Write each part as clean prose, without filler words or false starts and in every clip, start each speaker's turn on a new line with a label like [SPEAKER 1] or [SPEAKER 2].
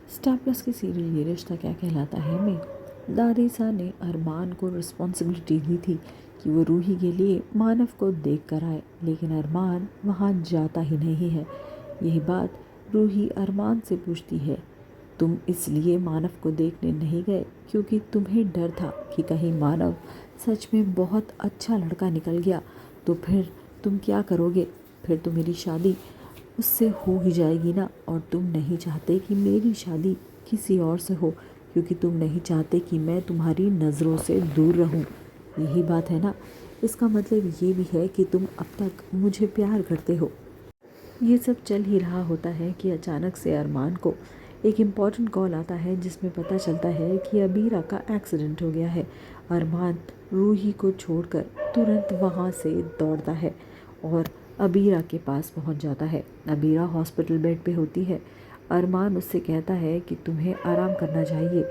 [SPEAKER 1] Star plus की serial ये रिश्ता क्या कहलाता है में दादी सा ने अरमान को रिस्पॉन्सिबिलिटी दी थी कि वो रूही के लिए मानव को देख कर आए, लेकिन अरमान वहाँ जाता ही नहीं है। यही बात रूही अरमान से पूछती है, तुम इसलिए मानव को देखने नहीं गए क्योंकि तुम्हें डर था कि कहीं मानव सच में बहुत अच्छा लड़का निकल गया तो फिर तुम क्या करोगे? फिर तो मेरी शादी उससे हो ही जाएगी ना। और तुम नहीं चाहते कि मेरी शादी किसी और से हो क्योंकि तुम नहीं चाहते कि मैं तुम्हारी नज़रों से दूर रहूं। यही बात है ना। इसका मतलब ये भी है कि तुम अब तक मुझे प्यार करते हो। ये सब चल ही रहा होता है कि अचानक से अरमान को एक इम्पॉर्टेंट कॉल आता है जिसमें पता चलता है कि अबीरा का एक्सीडेंट हो गया है। अरमान रूही को छोड़कर तुरंत वहाँ से दौड़ता है और अबीरा के पास पहुँच जाता है। अबीरा हॉस्पिटल बेड पे होती है। अरमान उससे कहता है कि तुम्हें आराम करना चाहिए।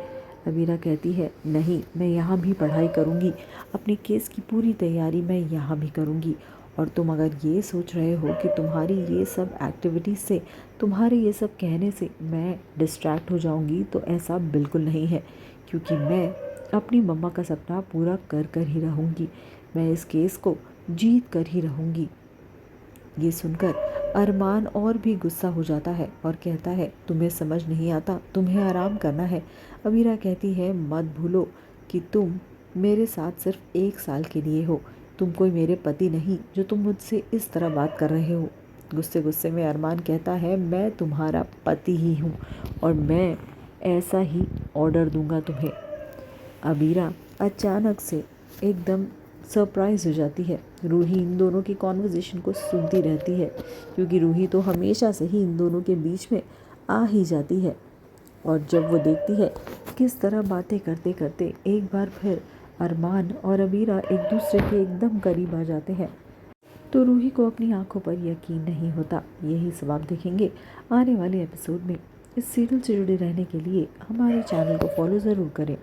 [SPEAKER 1] अबीरा कहती है, नहीं, मैं यहाँ भी पढ़ाई करूँगी, अपने केस की पूरी तैयारी मैं यहाँ भी करूँगी। और तुम अगर ये सोच रहे हो कि तुम्हारी ये सब एक्टिविटीज़ से, तुम्हारे ये सब कहने से मैं डिस्ट्रैक्ट हो जाऊंगी, तो ऐसा बिल्कुल नहीं है, क्योंकि मैं अपनी मम्मा का सपना पूरा कर कर ही रहूँगी। मैं इस केस को जीत कर ही रहूँगी। ये सुनकर अरमान और भी गुस्सा हो जाता है और कहता है, तुम्हें समझ नहीं आता, तुम्हें आराम करना है। अमीरा कहती है, मत भूलो कि तुम मेरे साथ सिर्फ 1 साल के लिए हो, तुम कोई मेरे पति नहीं जो तुम मुझसे इस तरह बात कर रहे हो। गुस्से गुस्से में अरमान कहता है, मैं तुम्हारा पति ही हूँ और मैं ऐसा ही ऑर्डर दूंगा तुम्हें। अबीरा अचानक से एकदम सरप्राइज़ हो जाती है। रूही इन दोनों की कॉन्वर्जेशन को सुनती रहती है क्योंकि रूही तो हमेशा से ही इन दोनों के बीच में आ ही जाती है। और जब वो देखती है किस तरह बातें करते करते एक बार फिर अरमान और अबीरा एक दूसरे के एकदम करीब आ जाते हैं, तो रूही को अपनी आंखों पर यकीन नहीं होता। यही सब आप देखेंगे आने वाले एपिसोड में। इस सीरियल से जुड़े रहने के लिए हमारे चैनल को फॉलो ज़रूर करें।